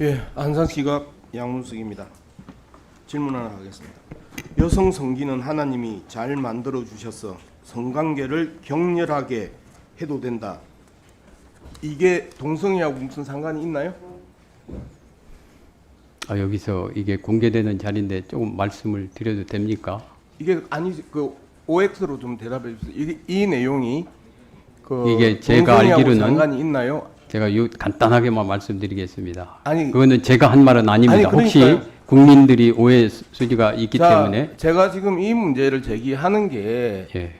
예, 안산시각 양문석입니다. 질문 하나 하겠습니다. 여성 성기는 하나님이 잘 만들어 주셔서 성관계를 격렬하게 해도 된다. 이게 동성애하고 무슨 상관이 있나요? 여기서 이게 공개되는 자리인데 조금 말씀을 드려도 됩니까? 이게 아니 그 OX로 좀 대답해 주세요. 이 내용이 이게 제가 동성애하고 알기로는 상관이 있나요? 제가 간단하게만 말씀드리겠습니다. 아니 그거는 제가 한 말은 아닙니다. 아니, 혹시 국민들이 오해 소지가 있기 때문에 제가 지금 이 문제를 제기하는 게 예.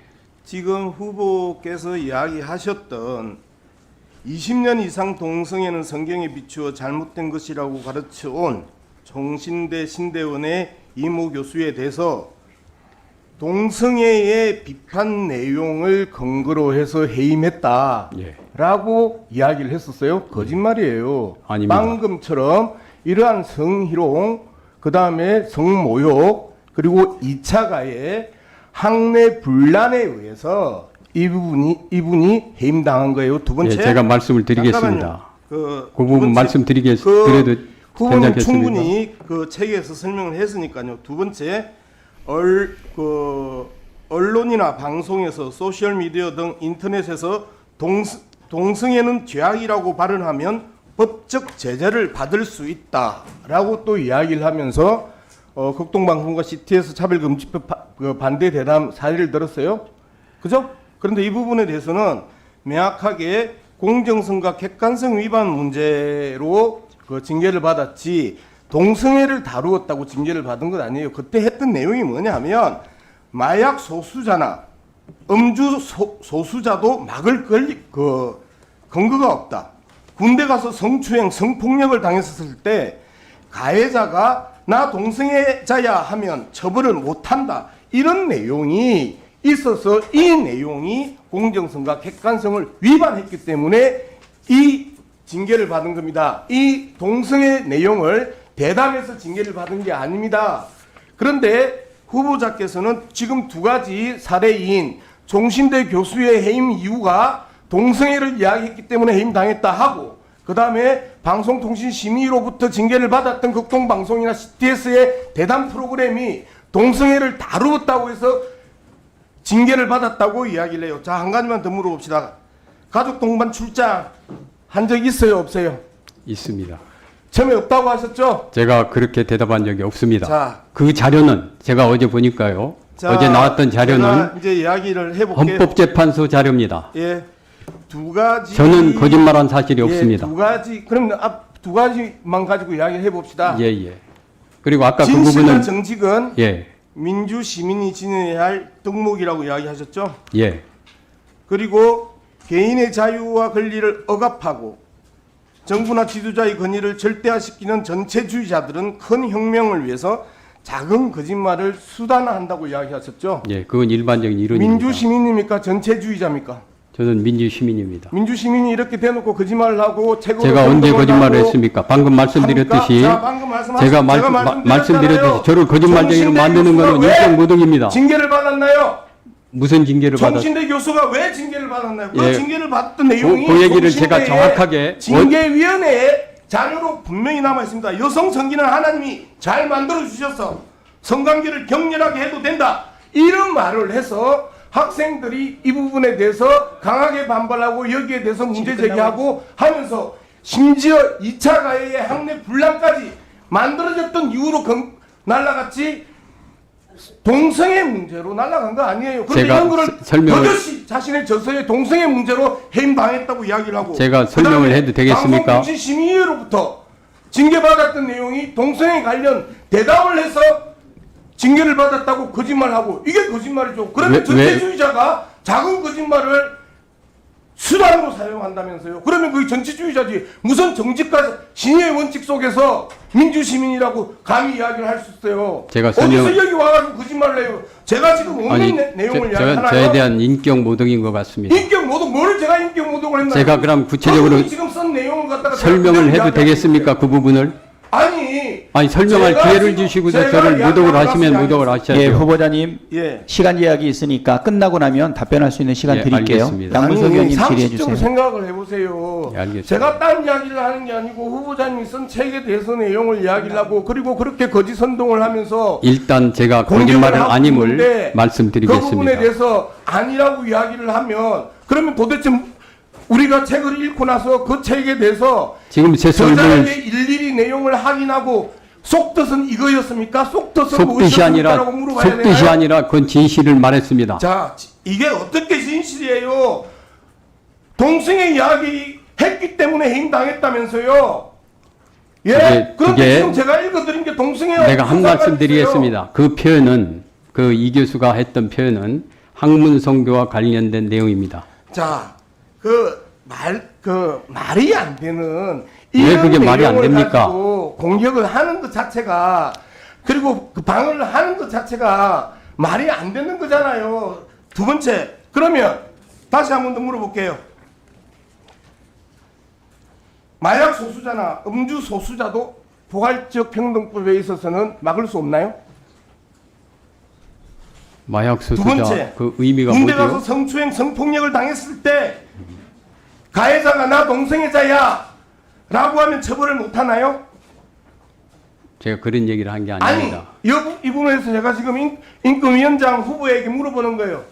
지금 후보께서 이야기하셨던 20년 이상 동성애는 성경에 비추어 잘못된 것이라고 가르쳐온 총신대 신대원의 이모 교수에 대해서 동성애의 비판 내용을 근거로 해서 해임했다라고 예. 이야기를 했었어요. 거짓말이에요. 아닙니다. 방금처럼 이러한 성희롱, 그 다음에 성모욕, 그리고 2차 가해 학내 분란에 의해서 이분이 해임당한 거예요. 두 번째, 예, 제가 말씀을 드리겠습니다. 그 부분 말씀드리겠 드려도 후보는 괜찮겠습니까? 충분히 그 책에서 설명을 했으니까요. 두 번째, 언론이나 방송에서 소셜 미디어 등 인터넷에서 동성애는 죄악이라고 발언하면 법적 제재를 받을 수 있다라고 또 이야기를 하면서 극동방송과 CTS 차별금지법 반대 대담 사례를 들었어요. 그죠? 그런데 이 부분에 대해서는 명확하게 공정성과 객관성 위반 문제로 그 징계를 받았지 동성애를 다루었다고 징계를 받은 건 아니에요. 그때 했던 내용이 뭐냐면 마약 소수자나 음주 소수자도 막을 근거가 없다. 군대 가서 성추행, 성폭력을 당했을 때 가해자가 나 동성애자야 하면 처벌을 못한다. 이런 내용이 있어서 이 내용이 공정성과 객관성을 위반했기 때문에 이 징계를 받은 겁니다. 이 동성애 내용을 대담해서 징계를 받은 게 아닙니다. 그런데 후보자께서는 지금 두 가지 사례인 종신대 교수의 해임 이유가 동성애를 이야기했기 때문에 해임당했다 하고, 그 다음에 방송통신심의로부터 징계를 받았던 극동방송이나 CTS의 대담 프로그램이 동성애를 다루었다고 해서 징계를 받았다고 이야기를 해요. 자, 한 가지만 더 물어봅시다. 가족 동반 출장 한 적 있어요, 없어요? 있습니다. 처음에 없다고 하셨죠? 제가 그렇게 대답한 적이 없습니다. 자, 그 자료는 제가 어제 보니까요. 자, 어제 나왔던 자료는 제가 이제 이야기를 해볼게요. 헌법재판소 자료입니다. 예, 두 가지. 저는 거짓말한 사실이 없습니다. 두 가지. 그럼 두 가지만 가지고 이야기를 해봅시다. 예, 예. 그리고 아까 그 진실과 부분은 정직은 예, 민주 시민이 지녀야 할 덕목이라고 이야기하셨죠. 예, 그리고 개인의 자유와 권리를 억압하고 정부나 지도자의 권위를 절대화시키는 전체주의자들은 큰 혁명을 위해서 작은 거짓말을 수단화한다고 이야기하셨죠. 예. 그건 일반적인 이론입니다. 민주 시민입니까? 전체주의자입니까? 저는 민주 시민입니다. 민주 시민이 이렇게 대놓고 거짓말을 하고 제가 언제 거짓말을 했습니까? 방금 말씀드렸듯이 제가 말씀드렸듯이 저를 거짓말쟁이로 만드는 것은 인격 모독입니다. 징계를 받았나요? 무슨 징계를 받았? 정신대 교수가 왜 징계를 받았나요? 그 예. 징계를 받았던 내용이 그 얘기를 제가 정확하게 징계위원회에 자료로 분명히 남아 있습니다. 여성 성기는 하나님이 잘 만들어 주셔서 성관계를 격렬하게 해도 된다. 이런 말을 해서 학생들이 이 부분에 대해서 강하게 반발하고 여기에 대해서 문제 제기하고 하면서 심지어 2차 가해의 학내 분란까지 만들어졌던 이유로 날라갔지 동성애 문제로 날아간 거 아니에요. 그런데 이런 거를 버젓이 자신의 저서에 동성애 문제로 해임당했다고 이야기를 하고, 제가 설명을 해도 되겠습니까? 방송통신심의위로부터 징계받았던 내용이 동성애 관련 대답을 해서 징계를 받았다고 거짓말하고, 이게 거짓말이죠. 그런데 전체주의자가 작은 거짓말을 수단으로 사용한다면서요. 그러면 그게 전체주의자지. 무슨 정직과 신의의 원칙 속에서 민주시민이라고 감히 이야기를 할 수 있어요. 제가 어디서 여기 와가지고 거짓말을 해요. 제가 지금 없는 내용을 이야기하나요? 저에 대한 인격 모독인 것 같습니다. 인격 모독? 뭐를 제가 인격 모독을 했나요? 제가 그럼 구체적으로 지금 쓴 내용을 갖다가 설명을 해도 되겠습니까? 그 부분을? 아니, 아니 설명할 제가 기회를 지금 주시고서 제가 저를 무독을 이야기한 하시면 것이 무독을 아니었습니다. 하셔야죠. 예, 후보자님 예. 시간 제약이 있으니까 끝나고 나면 답변할 수 있는 시간 예, 드릴게요. 알겠습니다. 양문석 의원님 질의해 상식적으로 주세요. 생각을 해보세요. 예, 알겠습니다. 제가 딴 이야기를 하는 게 아니고 후보자님이 쓴 책에 대해서 내용을 이야기를 하고 그리고 그렇게 거짓 선동을 하면서 일단 제가 공격을 거짓말은 하고 아님을 있는데 그 말씀드리겠습니다. 부분에 대해서 아니라고 이야기를 하면 그러면 도대체 우리가 책을 읽고 나서 그 책에 대해서 지금 제 저자에게 설명을 일일이 내용을 확인하고 속뜻은 이거였습니까? 속뜻은 속뜻이 아니라 무엇이었습니까라고 물어봐야 속뜻이 되나요? 아니라 그건 진실을 말했습니다. 자, 이게 어떻게 진실이에요? 동승의 이야기 했기 때문에 해임당했다면서요? 예? 그런데 그게 지금 제가 읽어드린 게 동승의 내가 한 말씀 드리겠습니다. 그 표현은 그 이 교수가 했던 표현은 학문성교와 관련된 내용입니다. 자, 말이 안 되는 왜 그게 이런 말이 안 내용을 됩니까? 가지고 공격을 하는 것 자체가 그리고 그 방어를 하는 것 자체가 말이 안 되는 거잖아요. 두 번째, 그러면 다시 한 번 더 물어볼게요. 마약 소수자나 음주 소수자도 포괄적 평등법에 있어서는 막을 수 없나요? 마약 두 소수자 번째, 그 의미가 군대 가서 뭐죠? 성추행, 성폭력을 당했을 때 가해자가 나 동성애자야 라고 하면 처벌을 못하나요? 제가 그런 얘기를 한 게 아니, 아닙니다. 이 부분에서 제가 지금 인권위원장 후보에게 물어보는 거예요.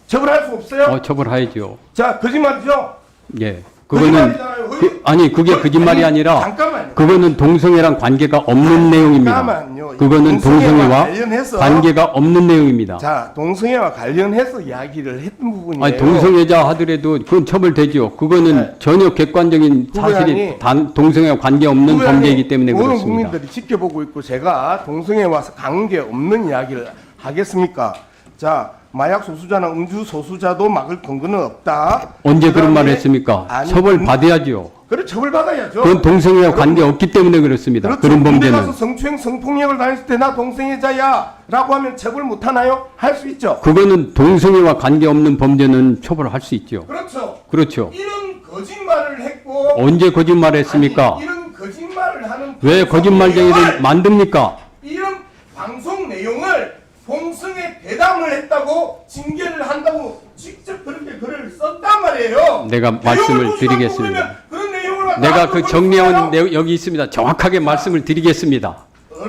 처벌할 수 없어요? 처벌하야죠. 자, 거짓말이죠? 예. 그거는 거짓말이잖아요. 아니 그게 거짓말이 아니라 잠깐만요. 그거는 동성애랑 관계가 없는 내용입니다. 잠깐만요. 그거는 동성애와 동성애와 관련해서 관계가 없는 내용입니다. 자, 동성애와 관련해서 이야기를 했던 부분이에요. 아니 동성애자 하더라도 그건 처벌되죠. 그거는 네. 전혀 객관적인 사실이 후보자님, 동성애와 관계 없는 후보자님, 범죄이기 때문에 모든 그렇습니다. 국민들이 지켜보고 있고 제가 동성애와 관계 없는 이야기를 하겠습니까? 자, 마약 소수자나 음주 소수자도 막을 근거는 없다. 언제 그런 그다음에 말을 했습니까? 아니, 처벌 받아야죠. 그래, 처벌 받아야죠. 그건 동성애와 관계 없기 때문에 그렇습니다. 그렇죠. 그런 군대 범죄는 가서 성추행, 성폭력을 당했을 때 나 동성애자야라고 하면 처벌 못 하나요? 할 수 있죠. 그거는 동성애와 관계 없는 범죄는 처벌할 수 있죠. 그렇죠. 그렇죠. 이런 거짓말을 했고 언제 거짓말을 했습니까? 아니, 이런 거짓말을 하는 왜 거짓말쟁이를 만듭니까? 이런 방송 내용을 동성애 대담을 했다고 징계를 한다고 직접 그렇게 글을 썼단 말이에요. 내가 내용을 말씀을 보시면 드리겠습니다. 그런 내용을 내가 그 나쁘게 정리한 써요? 내용 여기 있습니다. 정확하게 말씀을 드리겠습니다.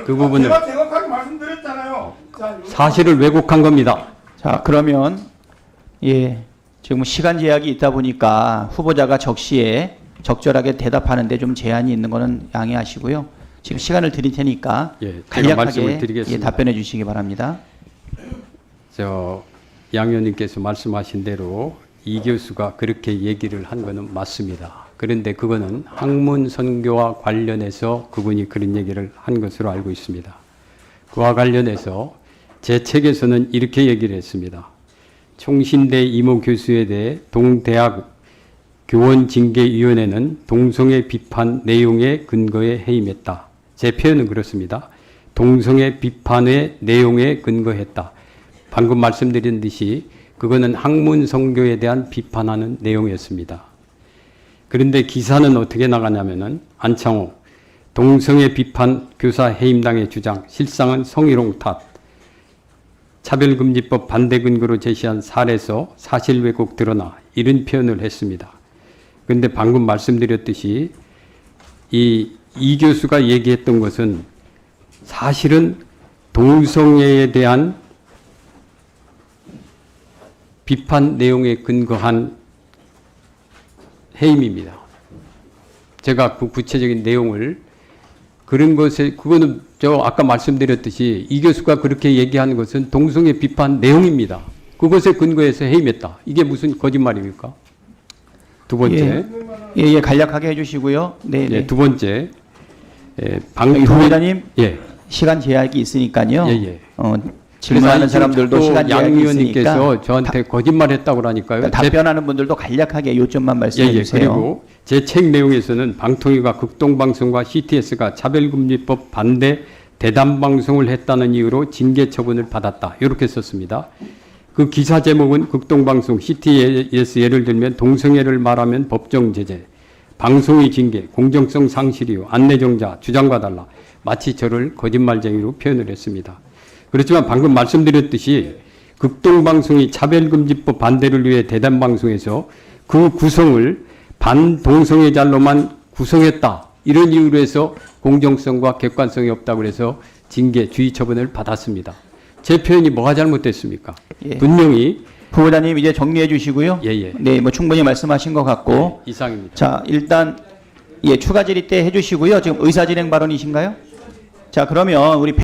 그 부분을 제가 정확하게 말씀드렸잖아요. 자, 사실을 왜곡한 겁니다. 자, 그러면 예, 지금 시간 제약이 있다 보니까 후보자가 적시에 적절하게 대답하는데 좀 제한이 있는 거는 양해하시고요. 지금 시간을 드릴 테니까 예, 제가 말씀을 간략하게 드리겠습니다. 답변해 주시기 바랍니다. 양 의원님께서 말씀하신 대로 이 교수가 그렇게 얘기를 한 거는 맞습니다. 그런데 그거는 학문 선교와 관련해서 그분이 그런 얘기를 한 것으로 알고 있습니다. 그와 관련해서 제 책에서는 이렇게 얘기를 했습니다. 총신대 이모 교수에 대해 동대학 교원징계위원회는 동성애 비판 내용의 근거에 해임했다. 제 표현은 그렇습니다. 동성애 비판의 내용에 근거했다. 방금 말씀드린 듯이 그거는 학문 성교에 대한 비판하는 내용이었습니다. 그런데 기사는 어떻게 나가냐면은 안창호 동성애 비판 교사 해임당의 주장 실상은 성희롱 탓 차별금지법 반대 근거로 제시한 사례에서 사실 왜곡 드러나 이런 표현을 했습니다. 그런데 방금 말씀드렸듯이 이 교수가 얘기했던 것은 사실은 동성애에 대한 비판 내용에 근거한 해임입니다. 제가 그 구체적인 내용을 그런 것에 그거는 저 아까 말씀드렸듯이 이 교수가 그렇게 얘기한 것은 동성애 비판 내용입니다. 그것에 근거해서 해임했다. 이게 무슨 거짓말입니까? 두 번째, 예, 간략하게 해주시고요. 네, 두 번째, 저기 후보자님 예, 시간 제약이 있으니까요. 예. 질문하는 사람들도 시간 양 제약이 의원님께서 있으니까 저한테 거짓말했다고 그러니까요. 답변하는 분들도 간략하게 요점만 말씀해 주세요. 그리고 제 책 내용에서는 방통위가 극동방송과 CTS가 차별금지법 반대 대담방송을 했다는 이유로 징계 처분을 받았다. 이렇게 썼습니다. 그 기사 제목은 극동방송 CTS 예를 들면 동성애를 말하면 법정 제재, 방송의 징계, 공정성 상실이요, 안내정자, 주장봐달라. 마치 저를 거짓말쟁이로 표현을 했습니다. 그렇지만 방금 말씀드렸듯이 극동방송이 차별금지법 반대를 위해 대단방송에서 그 구성을 반동성애자로만 구성했다. 이런 이유로 해서 공정성과 객관성이 없다고 해서 징계, 주의 처분을 받았습니다. 제 표현이 뭐가 잘못됐습니까? 예. 분명히 후보자님 이제 정리해 주시고요. 예. 네, 뭐 충분히 말씀하신 것 같고. 이상입니다. 자, 일단 예, 추가 질의 때 해주시고요. 지금 의사진행 발언이신가요? 자, 그러면 우리